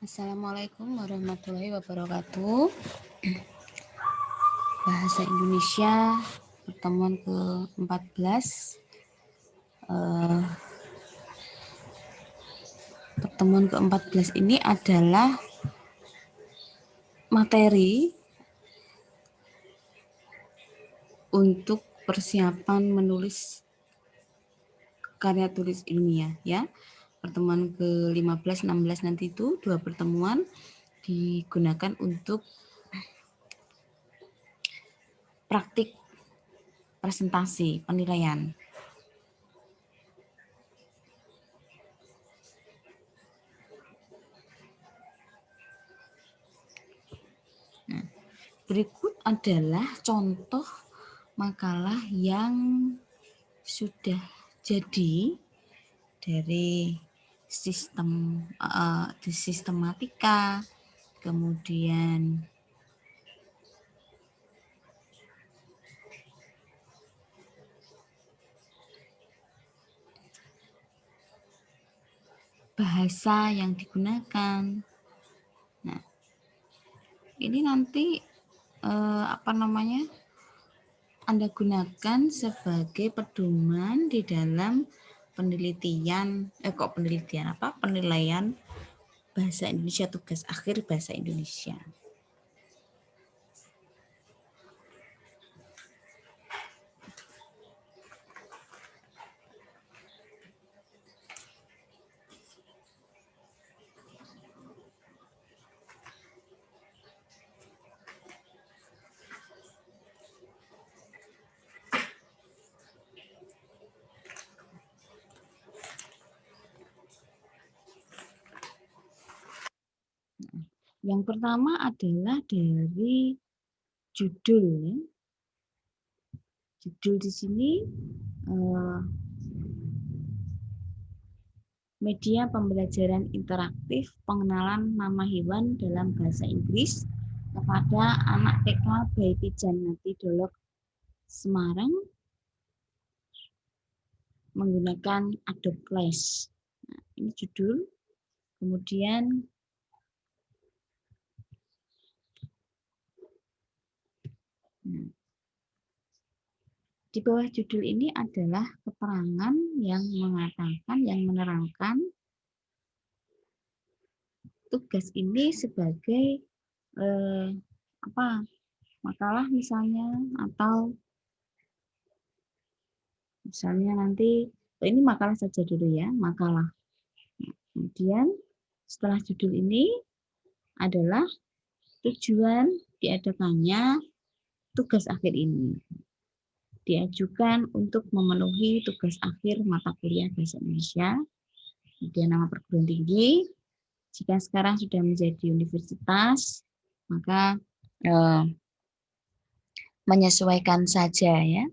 Assalamualaikum warahmatullahi wabarakatuh. Bahasa Indonesia pertemuan ke-14. Pertemuan ke-14 ini adalah materi untuk persiapan menulis karya tulis ilmiah ya. Pertemuan ke-15, 16 nanti itu 2 pertemuan digunakan untuk praktik presentasi penilaian. Nah, berikut adalah contoh makalah yang sudah jadi dari sistematika, kemudian bahasa yang digunakan. Nah, ini nanti Anda gunakan sebagai pedoman di dalam penilaian bahasa Indonesia, tugas akhir bahasa Indonesia. Yang pertama adalah dari judul. Judul di sini media pembelajaran interaktif pengenalan nama hewan dalam bahasa Inggris kepada anak TK Baiti Jannati Dolok Semarang menggunakan Adobe Flash. Nah, ini judul. Kemudian di bawah judul ini adalah keterangan yang mengatakan, yang menerangkan tugas ini sebagai makalah misalnya, atau misalnya nanti ini makalah saja dulu ya, makalah. Nah, kemudian setelah judul ini adalah tujuan diadakannya tugas akhir ini. Diajukan untuk memenuhi tugas akhir mata kuliah bahasa Indonesia, kemudian nama perguruan tinggi. Jika sekarang sudah menjadi universitas, maka menyesuaikan saja ya.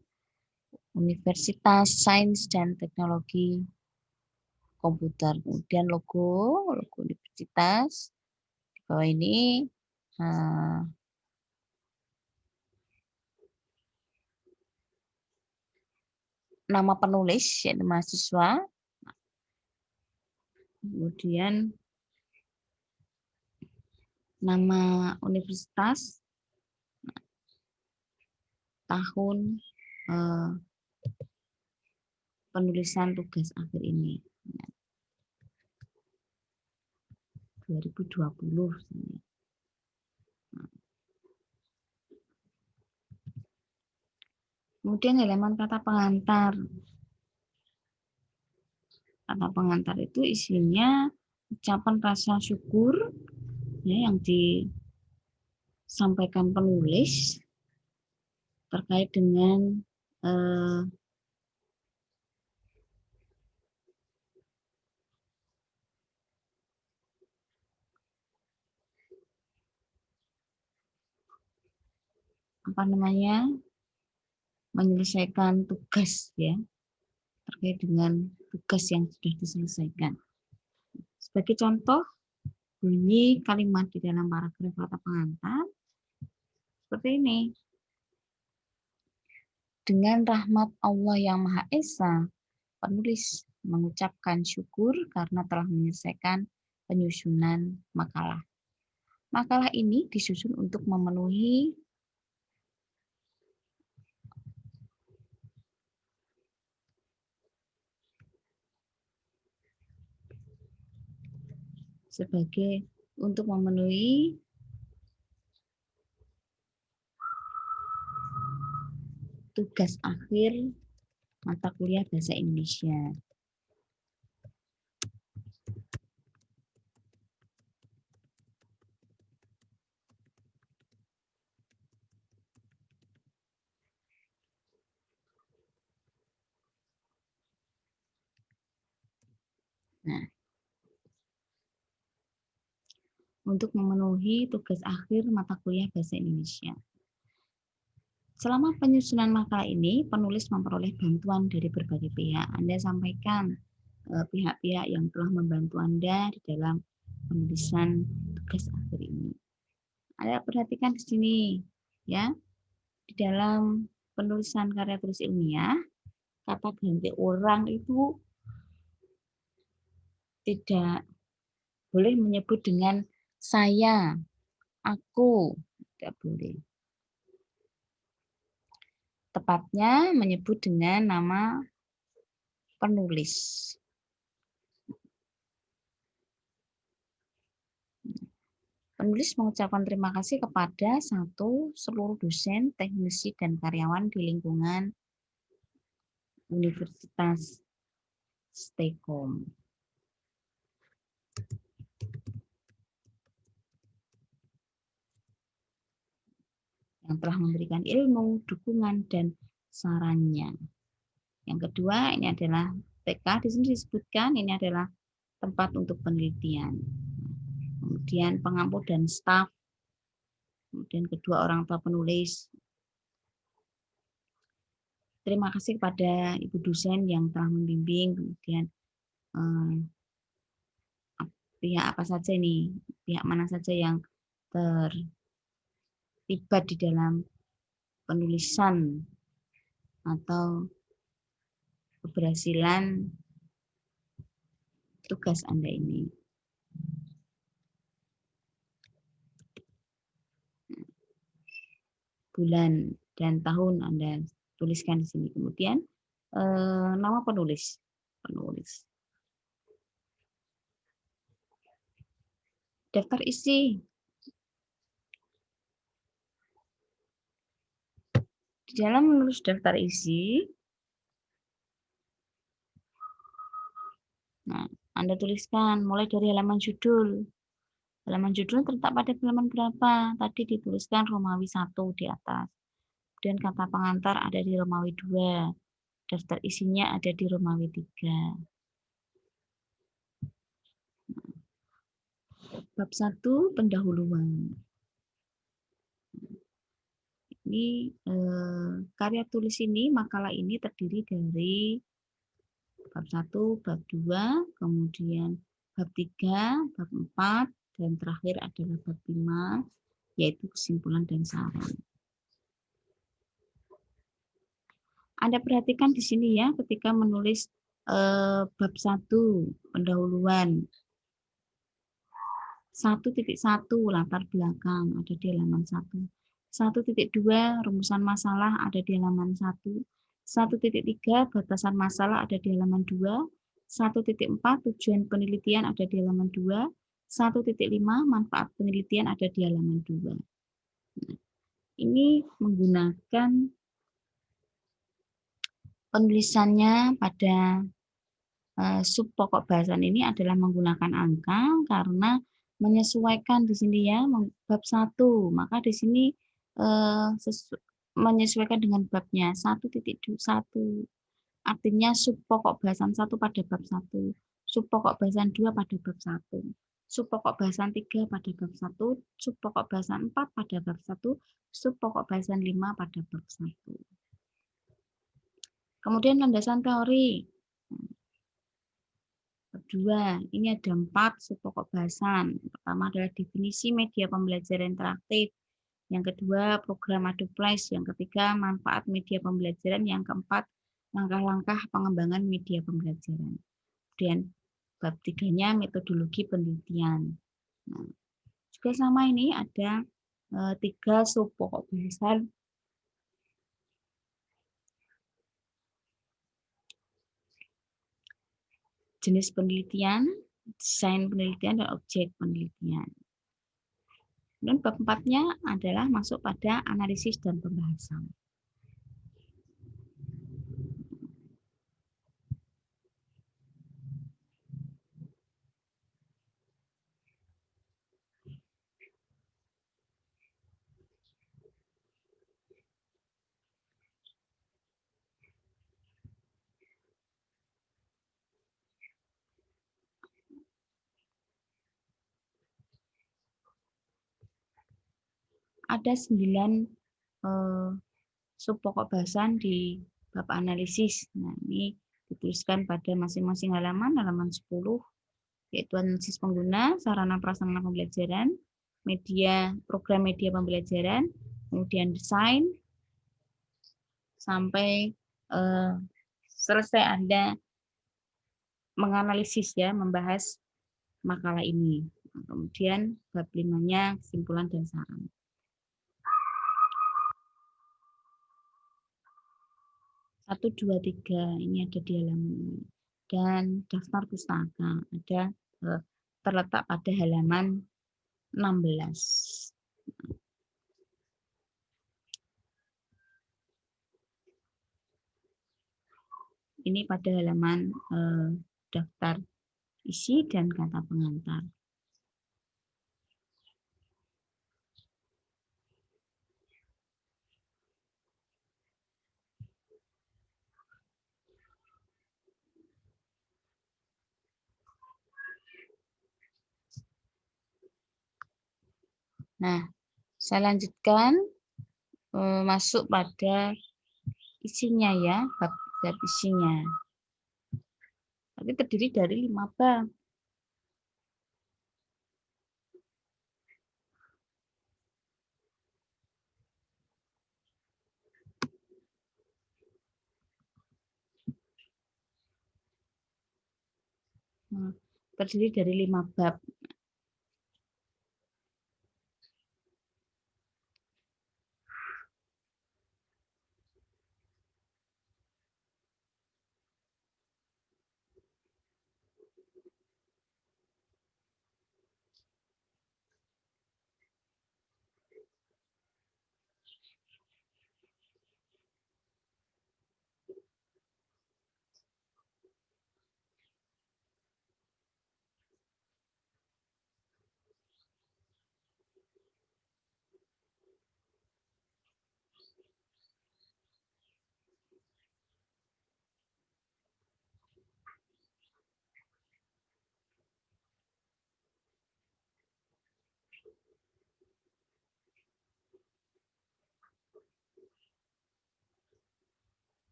Universitas Sains dan Teknologi Komputer. Kemudian logo universitas. Di bawah ini nama penulis, yaitu mahasiswa. Kemudian nama universitas, tahun penulisan tugas akhir ini. 2020. Kemudian halaman kata pengantar. Kata pengantar itu isinya ucapan rasa syukur ya, yang disampaikan penulis terkait dengan menyelesaikan tugas ya, terkait dengan tugas yang sudah diselesaikan. Sebagai contoh, bunyi kalimat di dalam paragraf kata pengantar seperti ini. Dengan rahmat Allah yang Maha Esa, penulis mengucapkan syukur karena telah menyelesaikan penyusunan makalah. Makalah ini disusun untuk memenuhi tugas akhir mata kuliah Bahasa Indonesia. Nah, untuk memenuhi tugas akhir mata kuliah Bahasa Indonesia. Selama penyusunan makalah ini, penulis memperoleh bantuan dari berbagai pihak. Anda sampaikan pihak-pihak yang telah membantu Anda di dalam penulisan tugas akhir ini. Anda perhatikan di sini, ya, di dalam penulisan karya tulis ilmiah, kata ganti orang itu tidak boleh menyebut dengan saya, aku, tidak boleh. Tepatnya menyebut dengan nama penulis. Penulis mengucapkan terima kasih kepada seluruh dosen, teknisi, dan karyawan di lingkungan Universitas Stekom. Yang telah memberikan ilmu, dukungan, dan sarannya. Yang kedua, ini adalah TK, di sini disebutkan ini adalah tempat untuk penelitian. Kemudian pengampu dan staf. Kemudian kedua orang tua penulis. Terima kasih kepada Ibu dosen yang telah membimbing. Kemudian pihak apa saja ini, pihak mana saja yang terlibat di dalam penulisan atau keberhasilan tugas Anda ini. Bulan dan tahun Anda tuliskan di sini. Kemudian nama penulis. Daftar isi. Di dalam menulis daftar isi, nah, Anda tuliskan mulai dari halaman judul. Halaman judul terletak pada halaman berapa? Tadi dituliskan Romawi 1 di atas. Kemudian kata pengantar ada di Romawi 2. Daftar isinya ada di Romawi 3. Bab 1 pendahuluan. Ini karya tulis ini, makalah ini terdiri dari bab 1, bab 2, kemudian bab 3, bab 4, dan terakhir adalah bab 5, yaitu kesimpulan dan saran. Anda perhatikan di sini ya, ketika menulis bab 1, pendahuluan. 1.1 latar belakang ada di halaman 1. 1.2 rumusan masalah ada di halaman 1. 1.3 batasan masalah ada di halaman 2. 1.4 tujuan penelitian ada di halaman 2. 1.5 manfaat penelitian ada di halaman 2. Nah, ini menggunakan penulisannya pada sub pokok bahasan ini adalah menggunakan angka karena menyesuaikan di sini ya bab 1, maka di sini menyesuaikan dengan babnya 1.1, artinya sub pokok bahasan 1 pada bab 1, sub pokok bahasan 2 pada bab 1, sub pokok bahasan 3 pada bab 1, sub pokok bahasan 4 pada bab 1, sub pokok bahasan 5 pada bab 1. Kemudian landasan teori. Kedua, ini ada 4 subpokok bahasan. Pertama adalah definisi media pembelajaran interaktif. Yang kedua, program Adoplas. Yang ketiga, manfaat media pembelajaran. Yang keempat, langkah-langkah pengembangan media pembelajaran. Kemudian bab 3-nya metodologi penelitian. Nah, juga sama ini ada 3 sub pokok bahasan jenis penelitian, desain penelitian, dan objek penelitian. Dan bab 4-nya adalah masuk pada analisis dan pembahasan. Ada 9 sub pokok bahasan di bab analisis. Nah, ini dituliskan pada masing-masing halaman 10, yaitu analisis pengguna, sarana prasarana pembelajaran, media, program media pembelajaran, kemudian desain, sampai selesai Anda menganalisis ya, membahas makalah ini. Kemudian bab 5-nya kesimpulan dan saran. 1, 2, 3 ini ada di halaman ini. Dan daftar pustaka ada terletak pada halaman 16. Ini pada halaman daftar isi dan kata pengantar. Nah, saya lanjutkan masuk pada isinya ya, bab isinya. Tapi terdiri dari 5 bab. Terdiri dari 5 bab.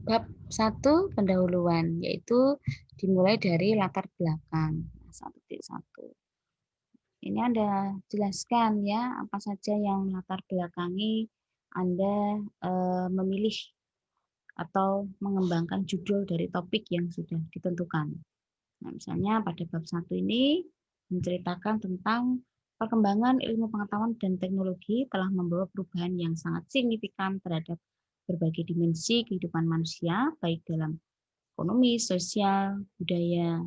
Bab 1 pendahuluan, yaitu dimulai dari latar belakang. 1.1. Ini Anda jelaskan ya, apa saja yang latar belakangi Anda memilih atau mengembangkan judul dari topik yang sudah ditentukan. Nah, misalnya pada bab 1 ini menceritakan tentang perkembangan ilmu pengetahuan dan teknologi telah membawa perubahan yang sangat signifikan terhadap berbagai dimensi kehidupan manusia, baik dalam ekonomi, sosial, budaya,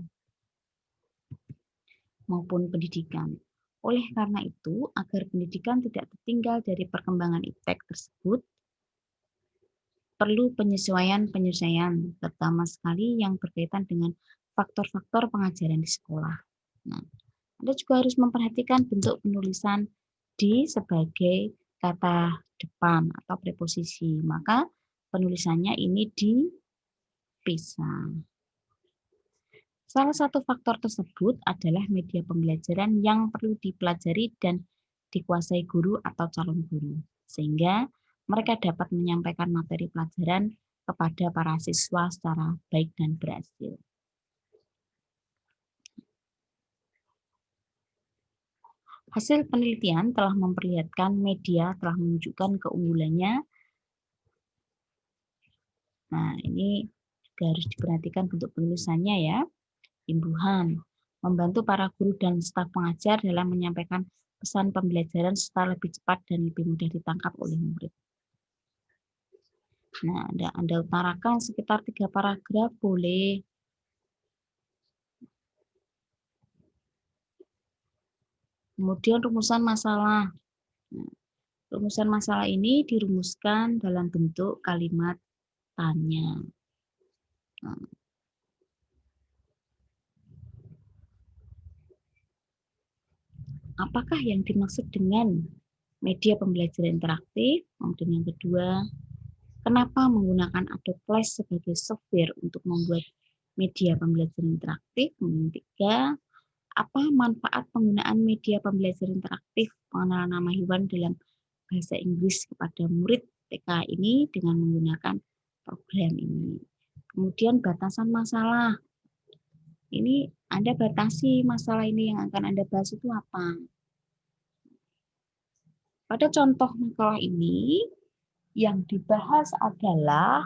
maupun pendidikan. Oleh karena itu, agar pendidikan tidak tertinggal dari perkembangan iptek tersebut, perlu penyesuaian-penyesuaian, terutama sekali yang berkaitan dengan faktor-faktor pengajaran di sekolah. Nah, Anda juga harus memperhatikan bentuk penulisan di sebagai kata depan atau preposisi. Maka penulisannya ini dipisah. Salah satu faktor tersebut adalah media pembelajaran yang perlu dipelajari dan dikuasai guru atau calon guru, sehingga mereka dapat menyampaikan materi pelajaran kepada para siswa secara baik dan berhasil. Hasil penelitian telah memperlihatkan media telah menunjukkan keunggulannya. Nah, ini juga harus diperhatikan bentuk penulisannya ya. Imbuhan, membantu para guru dan staf pengajar dalam menyampaikan pesan pembelajaran serta lebih cepat dan lebih mudah ditangkap oleh murid. Nah, Anda utarakan sekitar 3 paragraf boleh. Kemudian rumusan masalah. Nah, rumusan masalah ini dirumuskan dalam bentuk kalimat tanya. Nah, apakah yang dimaksud dengan media pembelajaran interaktif? Kemudian yang kedua, kenapa menggunakan Adobe Flash sebagai software untuk membuat media pembelajaran interaktif? Kemudian tiga, apa manfaat penggunaan media pembelajaran interaktif pengenalan nama hewan dalam bahasa Inggris kepada murid TK ini dengan menggunakan program ini? Kemudian batasan masalah. Ini Anda batasi masalah ini yang akan Anda bahas itu apa? Pada contoh makalah ini, yang dibahas adalah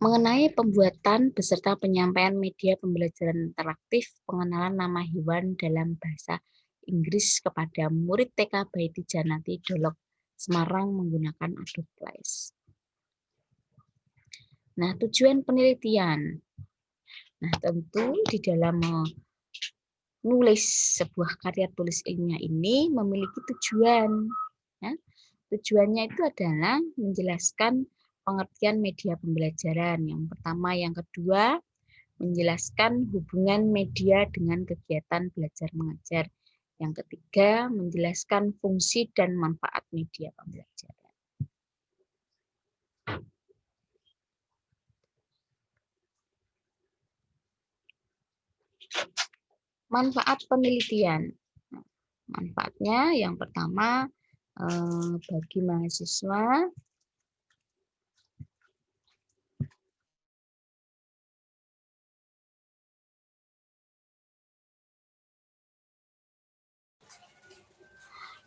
mengenai pembuatan beserta penyampaian media pembelajaran interaktif pengenalan nama hewan dalam bahasa Inggris kepada murid TK Baiti Janati Dolok Semarang menggunakan Adobe Flash. Nah, tujuan penelitian. Nah, tentu di dalam menulis sebuah karya tulis ilmiah ini memiliki tujuan. Ya. Tujuannya itu adalah menjelaskan pengertian media pembelajaran. Yang pertama, yang kedua, menjelaskan hubungan media dengan kegiatan belajar mengajar. Yang ketiga, menjelaskan fungsi dan manfaat media pembelajaran. Manfaat penelitian. Manfaatnya yang pertama bagi mahasiswa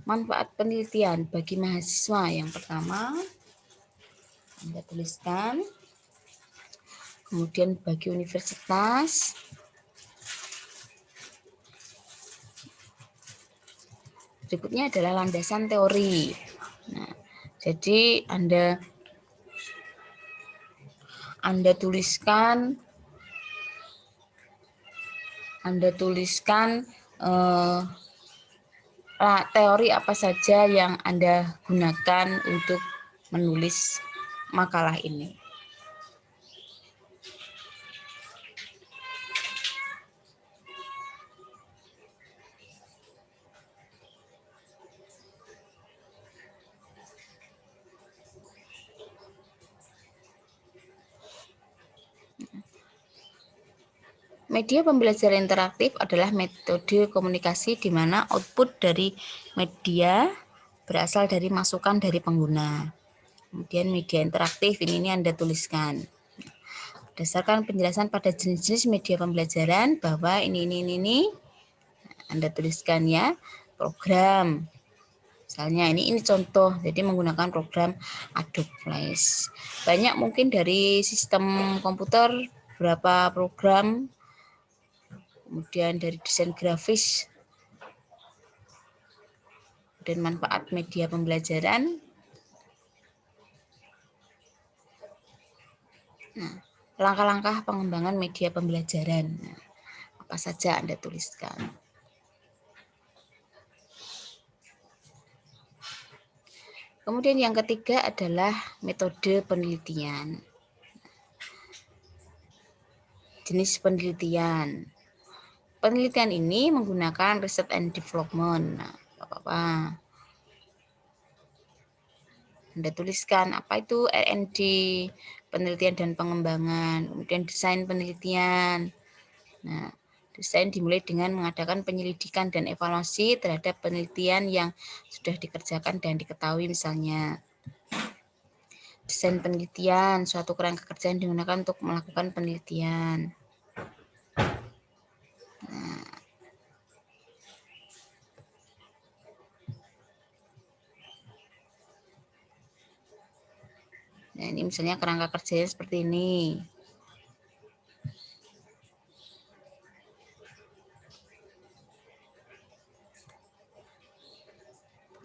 manfaat penelitian bagi mahasiswa yang pertama Anda tuliskan, kemudian bagi universitas, berikutnya adalah landasan teori. Nah, jadi Anda tuliskan teori apa saja yang Anda gunakan untuk menulis makalah ini. Media pembelajaran interaktif adalah metode komunikasi di mana output dari media berasal dari masukan dari pengguna. Kemudian media interaktif ini Anda tuliskan. Berdasarkan penjelasan pada jenis-jenis media pembelajaran bahwa ini Anda tuliskan ya. Program. Misalnya ini contoh, jadi menggunakan program Adobe Flash. Banyak mungkin dari sistem komputer beberapa program, kemudian dari desain grafis dan manfaat media pembelajaran. Nah, langkah-langkah pengembangan media pembelajaran. Nah, apa saja Anda tuliskan. Kemudian yang ketiga adalah metode penelitian. Jenis penelitian. Penelitian ini menggunakan research and development. Nah, apa-apa. Anda tuliskan apa itu R&D, penelitian dan pengembangan, kemudian desain penelitian. Nah, desain dimulai dengan mengadakan penyelidikan dan evaluasi terhadap penelitian yang sudah dikerjakan dan diketahui misalnya. Desain penelitian, suatu kerangka kerja yang digunakan untuk melakukan penelitian. Nah, ini misalnya kerangka kerjanya seperti ini.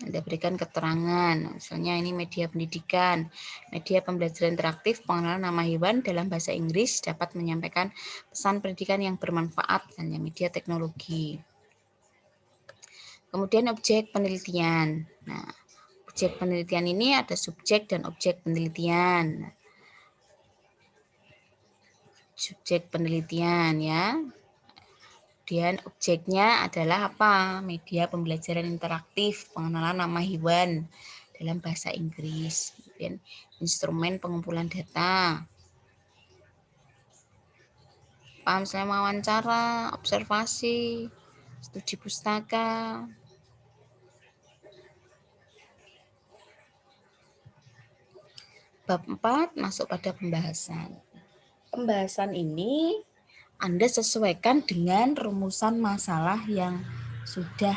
Anda berikan keterangan, misalnya ini media pendidikan, media pembelajaran interaktif, pengenalan nama hewan dalam bahasa Inggris dapat menyampaikan pesan pendidikan yang bermanfaat, misalnya media teknologi. Kemudian objek penelitian. Nah, objek penelitian ini ada subjek dan objek penelitian. Subjek penelitian ya. Kemudian objeknya adalah apa? Media pembelajaran interaktif, pengenalan nama hewan dalam bahasa Inggris. Kemudian instrumen pengumpulan data. Misalnya wawancara, observasi, studi pustaka. Bab 4 masuk pada pembahasan. Pembahasan ini Anda sesuaikan dengan rumusan masalah yang sudah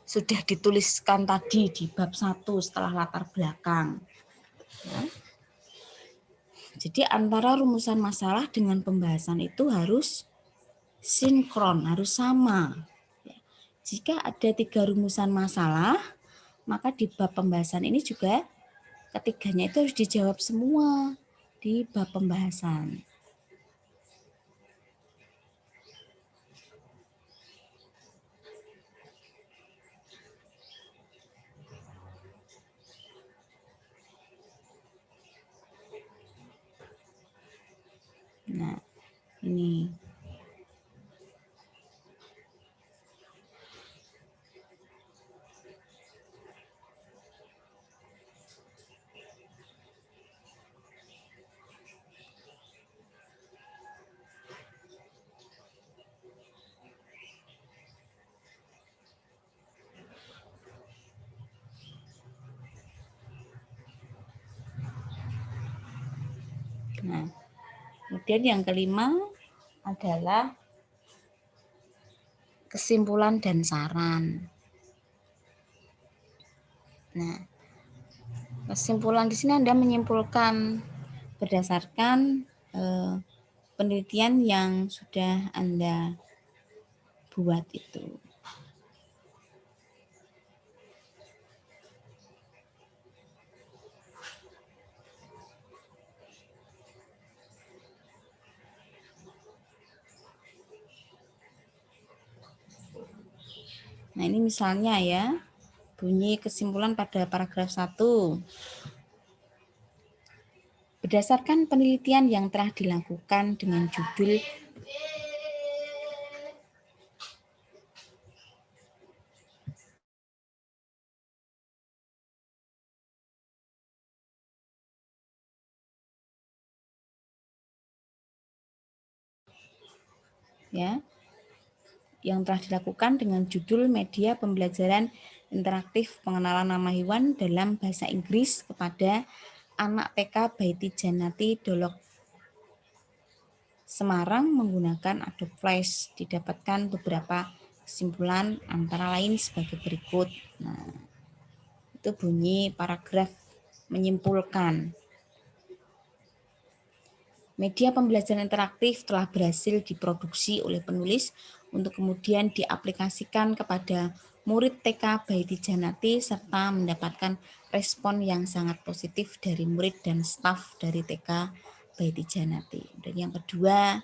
sudah dituliskan tadi di bab 1 setelah latar belakang. Ya. Jadi antara rumusan masalah dengan pembahasan itu harus sinkron, harus sama. Jika ada 3 rumusan masalah, maka di bab pembahasan ini juga ketiganya itu harus dijawab semua di bab pembahasan. Nah, ini. Nah, kemudian yang kelima adalah kesimpulan dan saran. Nah, kesimpulan di sini Anda menyimpulkan berdasarkan penelitian yang sudah Anda buat itu. Nah, ini misalnya ya, bunyi kesimpulan pada paragraf 1. Berdasarkan penelitian yang telah dilakukan dengan judul ya, yang telah dilakukan dengan judul Media Pembelajaran Interaktif Pengenalan Nama Hewan dalam Bahasa Inggris kepada Anak TK Baiti Janati Dolok Semarang menggunakan Adobe Flash. Didapatkan beberapa kesimpulan antara lain sebagai berikut. Nah, itu bunyi paragraf menyimpulkan. Media pembelajaran interaktif telah berhasil diproduksi oleh penulis untuk kemudian diaplikasikan kepada murid TK Baiti Janati serta mendapatkan respon yang sangat positif dari murid dan staf dari TK Baiti Janati. Dan yang kedua,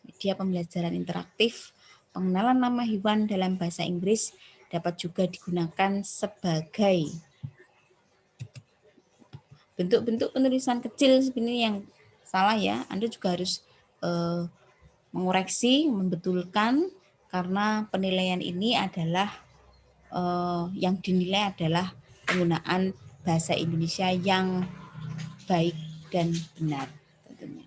media pembelajaran interaktif pengenalan nama hewan dalam bahasa Inggris dapat juga digunakan sebagai bentuk-bentuk penulisan kecil sebenarnya yang salah ya. Anda juga harus mengoreksi, membetulkan karena penilaian ini adalah yang dinilai adalah penggunaan bahasa Indonesia yang baik dan benar tentunya.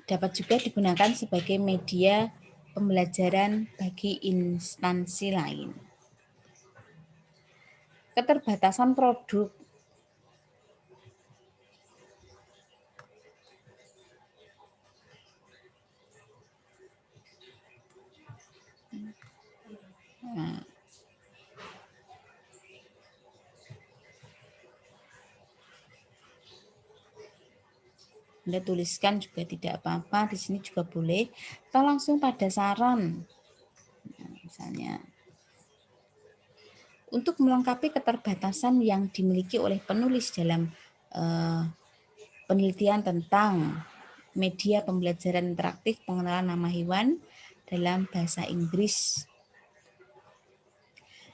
Dapat juga digunakan sebagai media pembelajaran bagi instansi lain. Keterbatasan produk. Nah, Anda tuliskan juga tidak apa-apa, di sini juga boleh. Kita langsung pada saran. Nah, misalnya, untuk melengkapi keterbatasan yang dimiliki oleh penulis dalam penelitian tentang media pembelajaran interaktif pengenalan nama hewan dalam bahasa Inggris,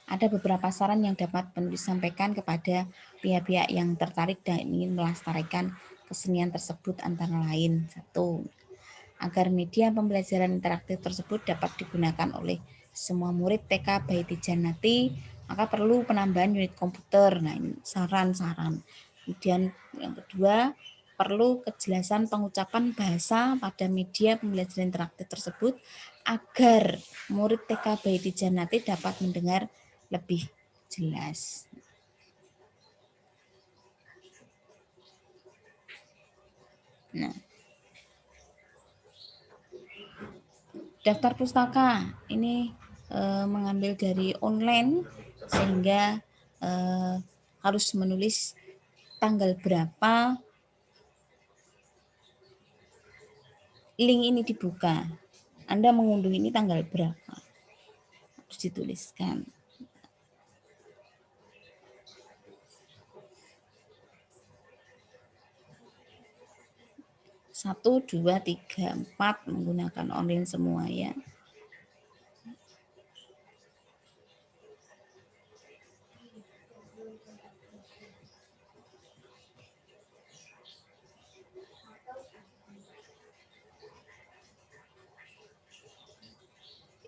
ada beberapa saran yang dapat penulis sampaikan kepada pihak-pihak yang tertarik dan ingin melestarikan kesenian tersebut antara lain. 1. Agar media pembelajaran interaktif tersebut dapat digunakan oleh semua murid TK Baiti Janati, maka perlu penambahan unit komputer. Nah, ini saran-saran. Kemudian yang kedua, perlu kejelasan pengucapan bahasa pada media pembelajaran interaktif tersebut agar murid TK Baiti Janati dapat mendengar lebih jelas. Nah, daftar pustaka ini mengambil dari online sehingga harus menulis tanggal berapa link ini dibuka. Anda mengunduh ini tanggal berapa, harus dituliskan. 1, 2, 3, 4 menggunakan online semua ya.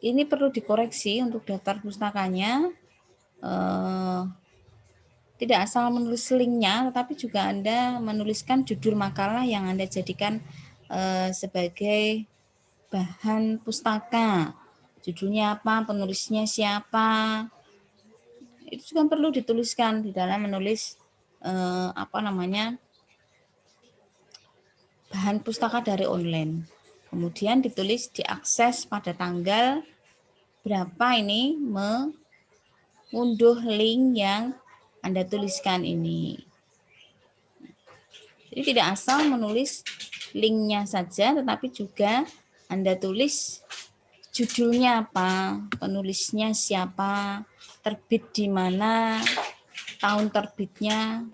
Ini perlu dikoreksi untuk daftar pustakanya. Tidak asal menulis linknya, tetapi juga Anda menuliskan judul makalah yang Anda jadikan sebagai bahan pustaka. Judulnya apa, penulisnya siapa, itu juga perlu dituliskan di dalam menulis bahan pustaka dari online. Kemudian ditulis diakses pada tanggal berapa ini mengunduh link yang Anda tuliskan ini. Jadi tidak asal menulis linknya saja, tetapi juga Anda tulis judulnya apa, penulisnya siapa, terbit di mana, tahun terbitnya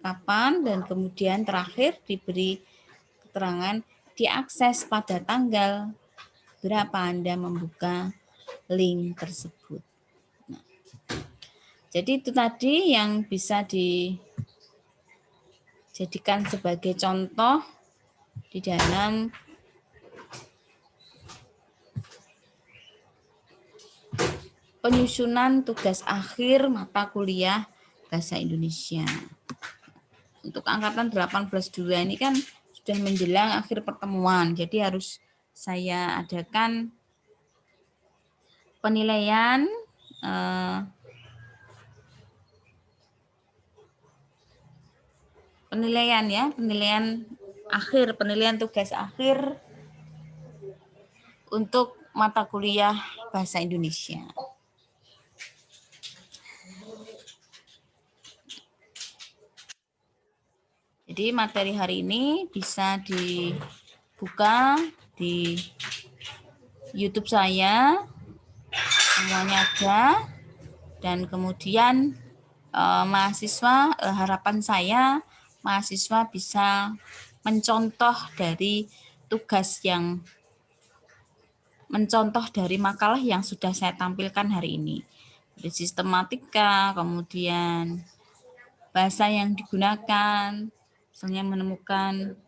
kapan, dan kemudian terakhir diberi keterangan diakses pada tanggal berapa Anda membuka link tersebut. Nah, jadi itu tadi yang bisa dijadikan sebagai contoh di dalam penyusunan tugas akhir mata kuliah Bahasa Indonesia. untuk angkatan 18-2 ini kan sudah menjelang akhir pertemuan, jadi harus saya adakan penilaian penilaian akhir, penilaian tugas akhir untuk mata kuliah Bahasa Indonesia. Jadi materi hari ini bisa dibuka di YouTube saya, semuanya ada, dan kemudian mahasiswa, harapan saya mahasiswa bisa mencontoh dari makalah yang sudah saya tampilkan hari ini. Dari sistematika, kemudian bahasa yang digunakan, misalnya menemukan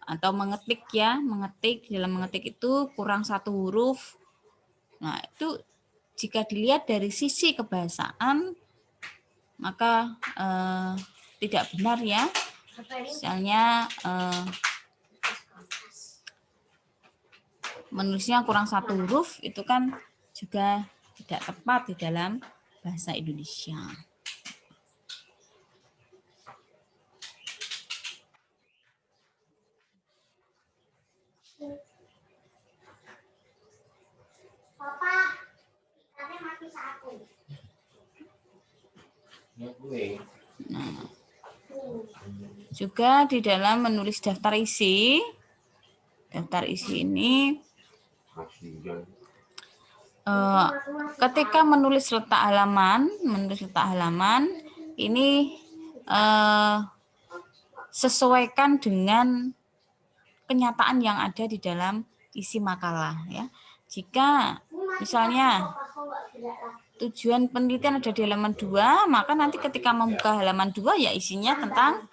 atau mengetik dalam mengetik itu kurang 1 huruf. Nah, itu jika dilihat dari sisi kebahasaan, maka tidak benar ya. Misalnya menulisnya kurang 1 huruf, itu kan juga tidak tepat di dalam bahasa Indonesia. Nah, juga di dalam menulis daftar isi ini ketika menulis letak halaman ini sesuaikan dengan kenyataan yang ada di dalam isi makalah ya. Jika misalnya tujuan penelitian ada di halaman 2, maka nanti ketika membuka halaman 2 ya isinya tentang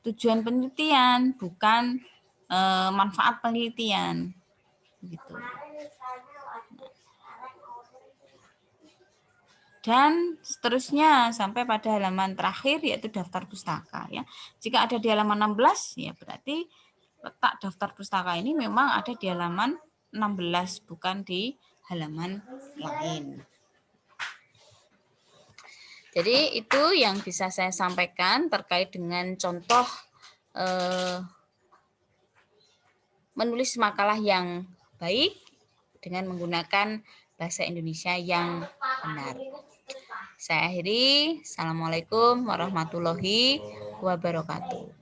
tujuan penelitian, bukan manfaat penelitian. Gitu. Dan seterusnya sampai pada halaman terakhir yaitu daftar pustaka ya. Jika ada di halaman 16 ya berarti letak daftar pustaka ini memang ada di halaman 16 bukan di halaman lain. Jadi itu yang bisa saya sampaikan terkait dengan contoh menulis makalah yang baik dengan menggunakan bahasa Indonesia yang benar. Saya akhiri. Assalamualaikum warahmatullahi wabarakatuh.